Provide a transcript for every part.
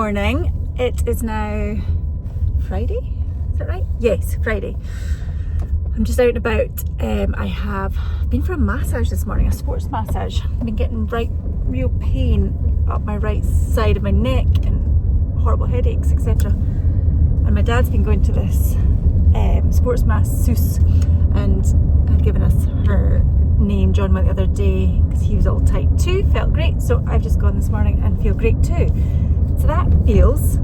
morning. It is now Friday, is that right? Yes, Friday. I'm just out and about. I have been for a massage this morning, a sports massage. I've been getting real pain up my right side of my neck and horrible headaches, etc. And my dad's been going to this sports masseuse and had given us her name. John went the other day because he was all type 2, felt great, so I've just gone this morning and feel great too. So that feels,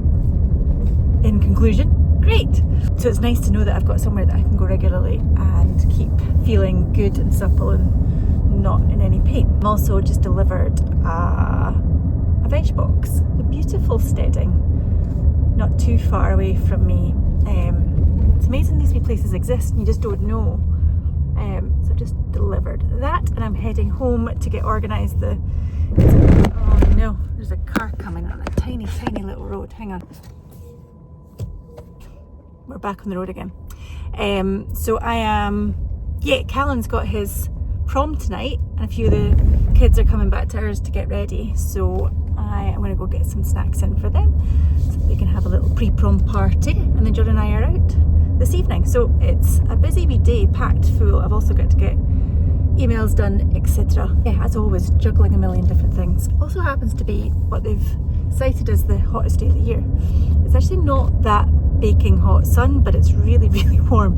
in conclusion, great. So it's nice to know that I've got somewhere that I can go regularly and keep feeling good and supple and not in any pain. I'm also just delivered a veg box, a beautiful steading, not too far away from me. It's amazing these wee places exist and you just don't know. So I've just delivered that and I'm heading home to get organised. Oh no, there's a car coming on a tiny little road. Hang on. We're back on the road again. So I am, Callan's got his prom tonight and a few of the kids are coming back to ours to get ready. So I am going to go get some snacks in for them so they can have a little pre-prom party, and then John and I are out this evening. So it's a busy wee day, packed full. I've also got to get emails done, etc. Yeah, as always, juggling a million different things. Also happens to be what they've cited as the hottest day of the year. It's actually not that baking hot sun, but it's really warm.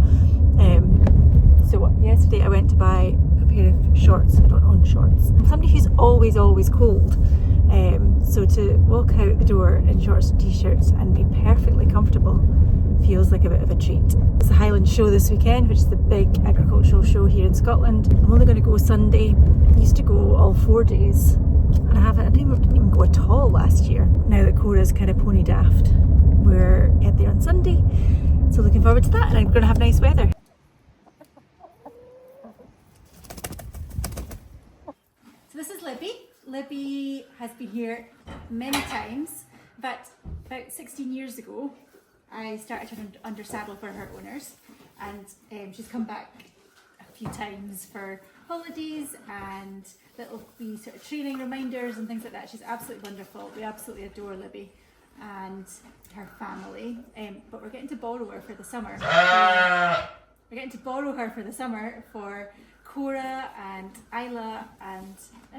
So yesterday I went to buy a pair of shorts. I don't own shorts. I'm somebody who's always cold. So to walk out the door in shorts and t-shirts and be perfectly comfortable feels like a bit of a treat. It's the Highland Show this weekend, which is the big agricultural show here in Scotland. I'm only going to go Sunday. I used to go all 4 days, and I didn't even go at all last year. Now that Cora's kind of pony daft, we're out there on Sunday, so looking forward to that, and I'm going to have nice weather. So this is Libby. Libby has been here many times. In fact, about 16 years ago, I started her under saddle for her owners, and she's come back a few times for holidays and little wee sort of training reminders and things like that. She's absolutely wonderful. We absolutely adore Libby and her family, but we're getting to borrow her for the summer. We're getting to borrow her for the summer for Cora and Isla and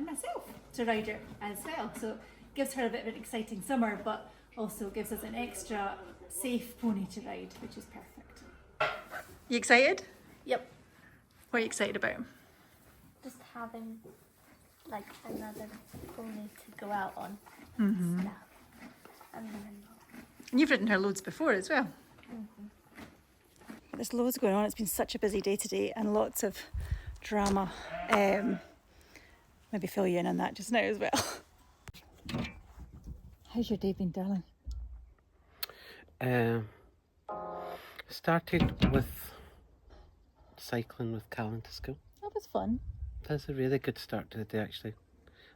myself to ride her as well. So it gives her a bit of an exciting summer, but also gives us an extra safe pony to ride, which is perfect. You excited? Yep. What are you excited about? Just having like another pony to go out on Mm-hmm. stuff. And then And you've ridden her loads before as well. There's loads going on. It's been such a busy day today and lots of drama. Maybe fill you in on that just now as well. How's your day been, darling? Started with cycling with Callan to school. That was fun. That's a really good start to the day, actually.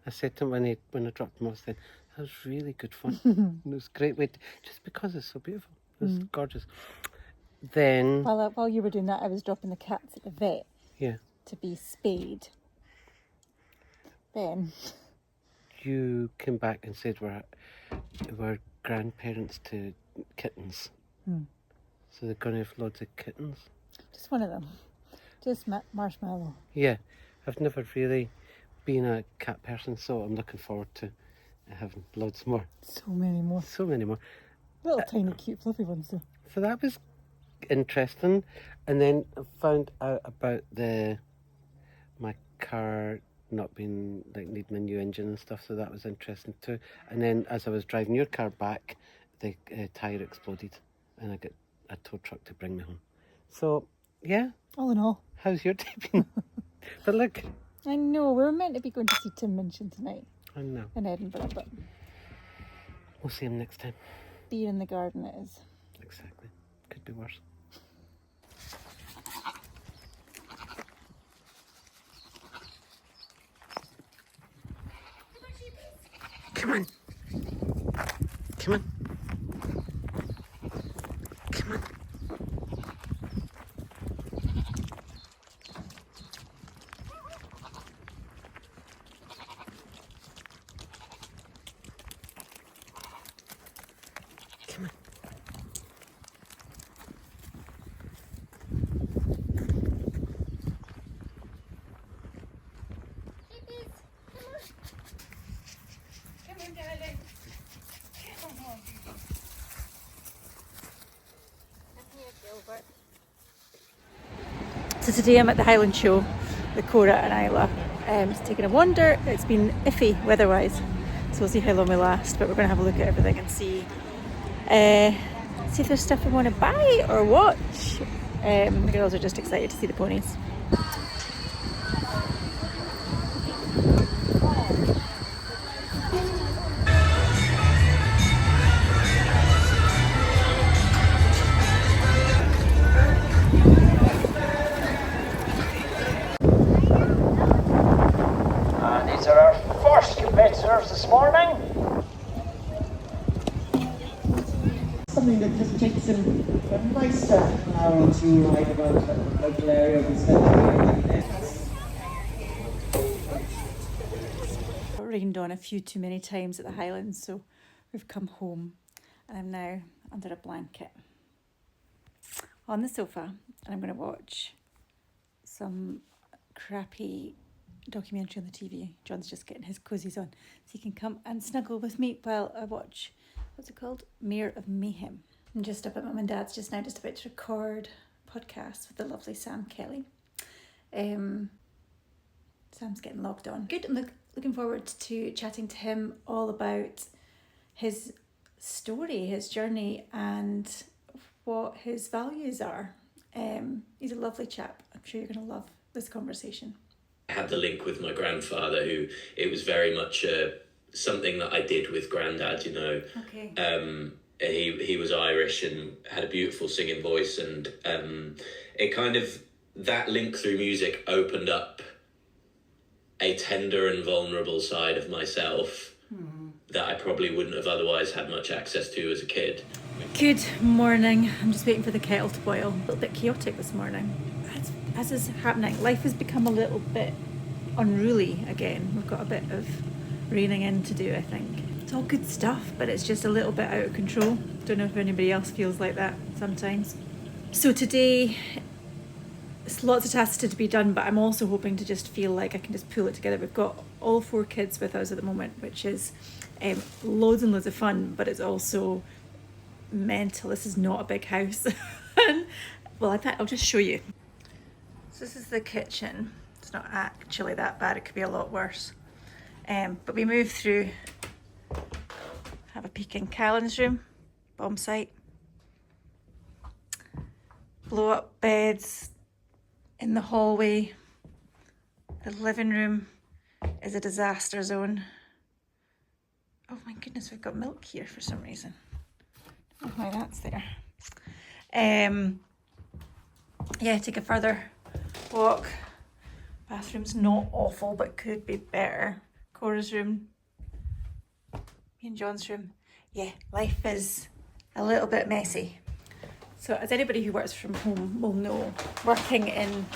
I said to him when I dropped him off, I said, that was really good fun. And it was a great way to, just because it's so beautiful. It's gorgeous. Then... While you were doing that, I was dropping the cats at the vet to be spayed. Then... You came back and said we're grandparents to kittens. So they're going to have loads of kittens. Just one of them. Just Marshmallow. Yeah, I've never really been a cat person, so I'm looking forward to having loads more. So many more. So many more. Little tiny cute fluffy ones though. So that was interesting. And then I found out about my car not being like needing a new engine and stuff, so that was interesting too. And then as I was driving your car back, the tyre exploded and I got a tow truck to bring me home. So yeah, All in all. how's your day been? But look, I know, we were meant to be going to see Tim Minchin tonight I know, in Edinburgh, but we'll see him next time. beer in the garden it is. Exactly, could be worse. Come on. Come on. Come on. So today I'm at the Highland Show with Cora and Isla. Just taking a wander. It's been iffy weather-wise, so we'll see how long we last. But we're going to have a look at everything and see if there's stuff we want to buy or watch. The girls are just excited to see the ponies. These are our first competitors this morning. Something that just takes them a nice hour or two ride about the local area of the centre. It rained on a few too many times at the Highlands, so we've come home and I'm now under a blanket on the sofa, and I'm going to watch some crappy documentary on the TV. John's just getting his cozies on, so he can come and snuggle with me while I watch, what's it called? Mayor of Mayhem. I'm just up at Mum and Dad's just now, just about to record a podcast with the lovely Sam Kelly. Sam's getting logged on. Good, I'm looking forward to chatting to him all about his story, his journey, and what his values are. He's a lovely chap. I'm sure you're going to love this conversation. I had the link with my grandfather, who it was very much something that I did with Grandad, you know. Okay. He was Irish and had a beautiful singing voice, and it kind of, that link through music opened up a tender and vulnerable side of myself that I probably wouldn't have otherwise had much access to as a kid. Good morning. I'm just waiting for the kettle to boil. A little bit chaotic this morning. As is happening, life has become a little bit unruly again. We've got a bit of reining in to do, I think. It's all good stuff, but it's just a little bit out of control. Don't know if anybody else feels like that sometimes. So today, it's lots of tasks to be done, but I'm also hoping to just feel like I can just pull it together. We've got all 4 kids with us at the moment, which is loads and loads of fun, but it's also mental. This is not a big house. Well, in fact, I'll just show you. So this is the kitchen. It's not actually that bad. It could be a lot worse. But we move through, have a peek in Callan's room, bomb site. Blow up beds in the hallway. The living room is a disaster zone. Oh my goodness, we've got milk here for some reason. I don't know why that's there. Yeah, take a further walk. Bathroom's not awful, but could be better. Cora's room. Me and John's room. Yeah, life is a little bit messy. So as anybody who works from home will know, working in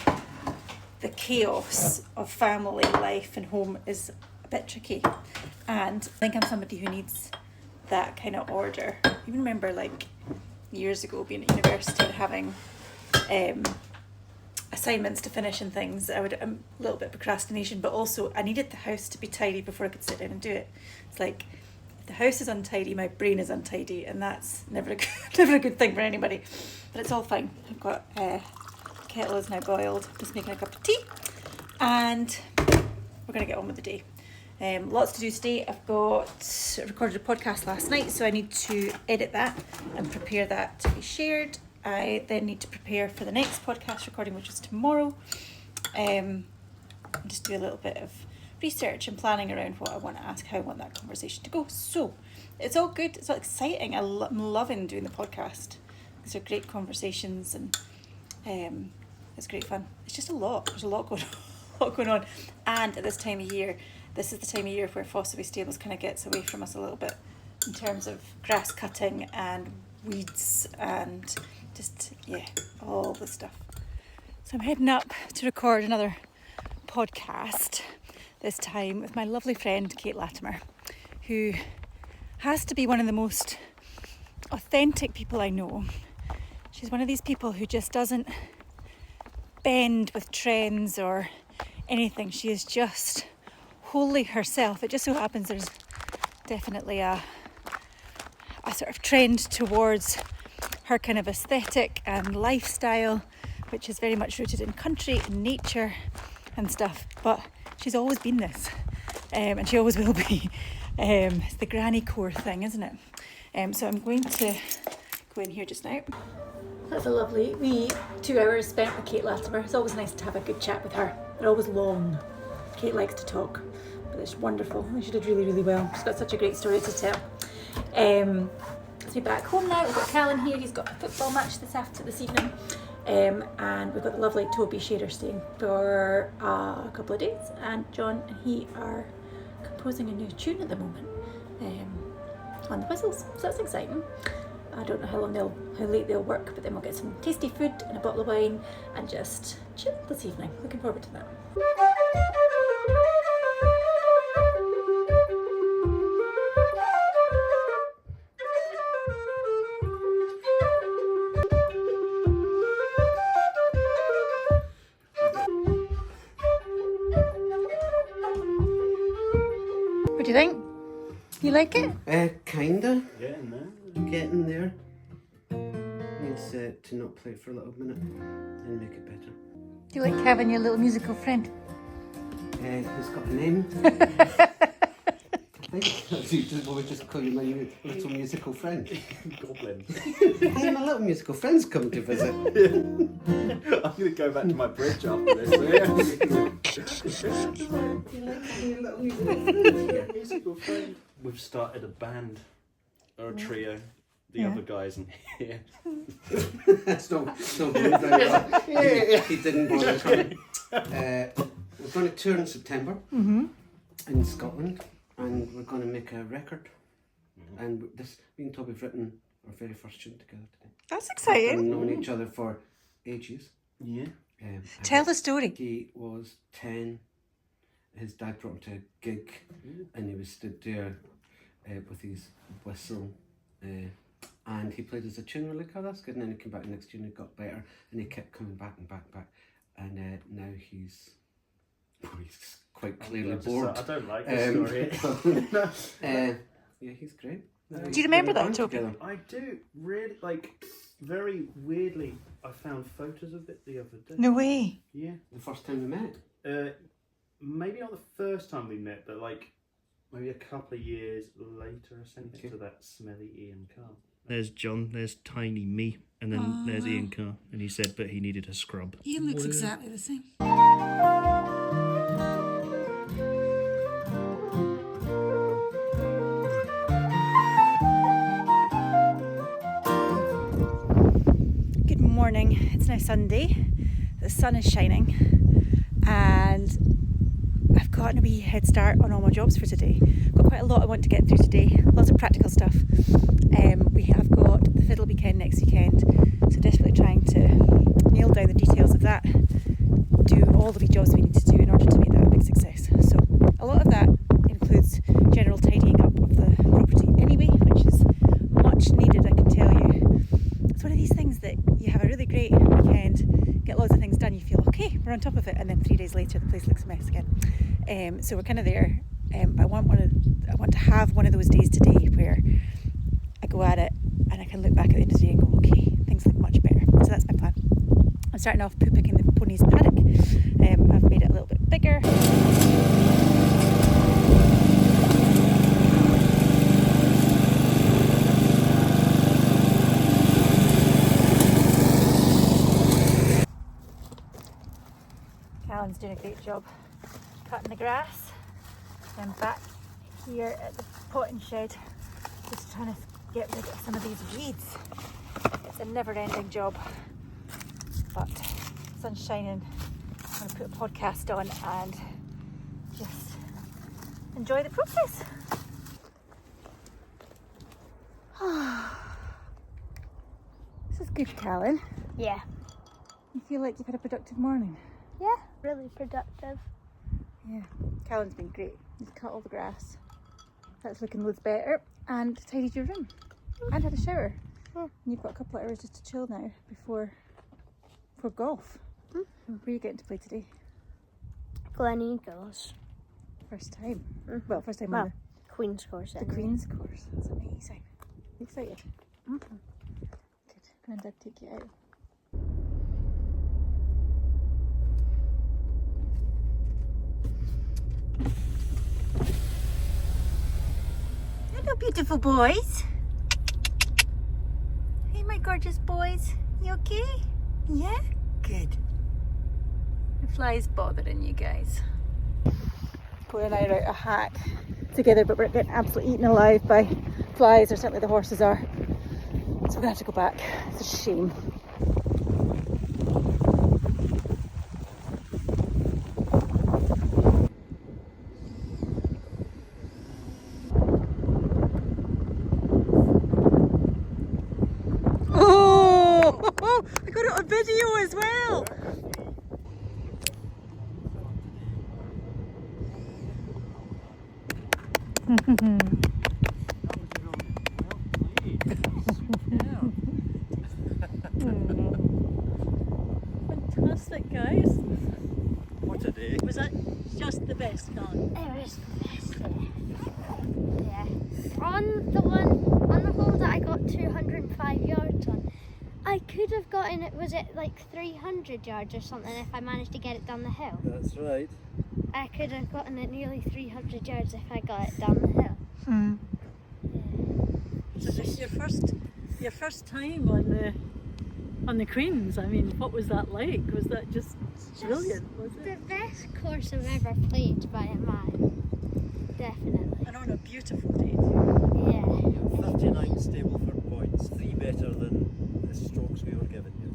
the chaos of family life and home is a bit tricky. And I think I'm somebody who needs that kind of order. I even remember like years ago being at university and having assignments to finish and things. A little bit of procrastination, but also I needed the house to be tidy before I could sit down and do it. It's like, if the house is untidy, my brain is untidy, and that's never a good thing for anybody. But it's all fine. I've got kettle is now boiled, just making a cup of tea, and we're gonna get on with the day. Lots to do today. I've recorded a podcast last night, so I need to edit that and prepare that to be shared. I then need to prepare for the next podcast recording, which is tomorrow. Just do a little bit of research and planning around what I want to ask, how I want that conversation to go. So it's all good. It's all exciting. I'm loving doing the podcast. These are great conversations, and it's great fun. It's just a lot. There's a lot going on. And at this time of year, this is the time of year where Fossoway Stables kind of gets away from us a little bit in terms of grass cutting and weeds and just, yeah, all the stuff. So I'm heading up to record another podcast, this time with my lovely friend Kate Latimer, who has to be one of the most authentic people I know. She's one of these people who just doesn't bend with trends or anything. She is just wholly herself. It just so happens there's definitely a sort of trend towards her kind of aesthetic and lifestyle, which is very much rooted in country and nature and stuff, but she's always been this, and she always will be. It's the granny core thing, isn't it? So I'm going to go in here just now. That's a lovely wee 2 hours spent with Kate Latimer. It's always nice to have a good chat with her. They're always long. Kate likes to talk, but it's wonderful. She did really, really well. She's got such a great story to tell. So we're back home now. We've got Callan here. He's got a football match this evening. And we've got the lovely Toby Shader staying for a couple of days. And John and he are composing a new tune at the moment on the whistles. So that's exciting. I don't know how late they'll work, but then we'll get some tasty food and a bottle of wine and just chill this evening. Looking forward to that. What do you think? You like it? Kinda. Getting there. Getting there. Needs to not play for a little minute and make it better. Do you like having your little musical friend? Who's got a name? I think we'll just call you my little musical friend. Goblin. Hey, my little musical friend's come to visit. I'm going to go back to my bridge after this. Musical friend. We've started a band or a trio. The other guys in here. That's not going very well. He didn't bother coming. We're going to tour in September in Scotland, and we're going to make a record. And me and Toby have written our very first tune together today. That's exciting. We've known each other for ages. Yeah. Tell the story. He was 10. His dad brought him to a gig, and he was stood there with his whistle. And he played as a tune, we're like, oh, that's good. And then he came back the next tune, it got better, and he kept coming back and back. And now he's quite clearly bored. I don't like this story. Yeah, he's great. Do you remember that, Toby? I do, really, very weirdly, I found photos of it the other day. No way. Yeah. The first time we met? Maybe not the first time we met, but maybe a couple of years later I sent it to that smelly Ian Carr. There's John, there's tiny me, and then there's Ian Carr, and he said that he needed a scrub. Ian looks exactly the same. Good morning, it's now Sunday, the sun is shining, and I've gotten a wee head start on all my jobs for today. Got quite a lot I want to get through today, lots of practical stuff. We have got the fiddle weekend next weekend, so desperately trying to nail down the details of that, do all the wee jobs we need to do in order to make that a big success. So a lot of that includes general tidying up of the property anyway, which is much needed, I can tell you. It's one of these things that you have a really great weekend, get loads of things done, you feel okay, we're on top of it, and then 3 days later the place looks a mess again. So we're kind of there. But I want to have one of those days today where I go at it and I can look back at the end of the day and go, okay, things look much better. So that's my plan. I'm starting off poo picking the ponies paddock. I've made it a little bit bigger. Callan's doing a great job cutting the grass. I'm back here at the potting shed, just trying to get rid of some of these weeds. It's a never-ending job, but sun's shining. I'm going to put a podcast on and just enjoy the process. This is good, Callan. Yeah. You feel like you've had a productive morning? Yeah, really productive. Yeah, Callan's been great. He's cut all the grass. That's looking loads better. And tidied your room. And had a shower. And you've got a couple of hours just to chill now before golf. Where are you getting to play today? Gleneagles. First time. Well, first time on Queen's course. the Queen's course. That's amazing. You excited? Good. Grandad take you out. beautiful boys. Hey, my gorgeous boys. You okay? Yeah? Good. The fly's bothering you guys. Corey and I are out a hack together, but we're getting absolutely eaten alive by flies, or certainly the horses are. So we're gonna have to go back. It's a shame. Oh, I got it on video as well. Fantastic, guys. What a day. Was that just the best, Callan? It was the best day. Yeah. On the hole that I got 205 yards on, I could have gotten it, was it like 300 yards or something if I managed to get it down the hill? That's right. I could have gotten it nearly 300 yards if I got it down the hill. Hmm. Yeah. So this is your first time on the Queens. I mean, what was that like? Was that just brilliant? Was The it? best course I've ever played by a mile. Definitely. And on a beautiful day. Yeah. 39 stable for points, 3 better than the strokes we were given you.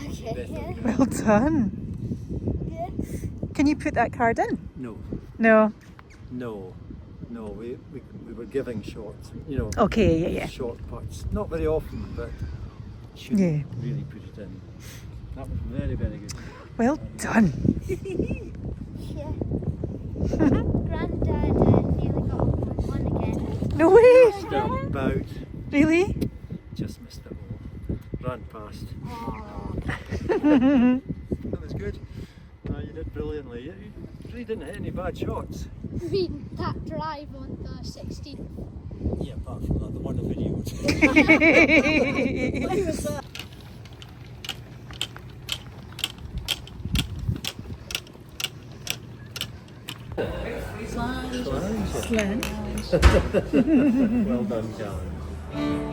Okay. Yeah. Well done. Yeah. Can you put that card in? No, No. no, no. We were giving shorts, Okay. Yeah. short putts. Not very often, but should Yeah. really put it in. That was very, very good. Well done. Yeah. Granddad nearly got off on one again. No way. Just about, Really? just missed it all. Ran past. Oh. That was good. No, you did brilliantly. You really didn't hit any bad shots. Reading that drive on the 16th. Yeah, apart from that, the one I videoed. Why was that? Slant. Well done, Callan.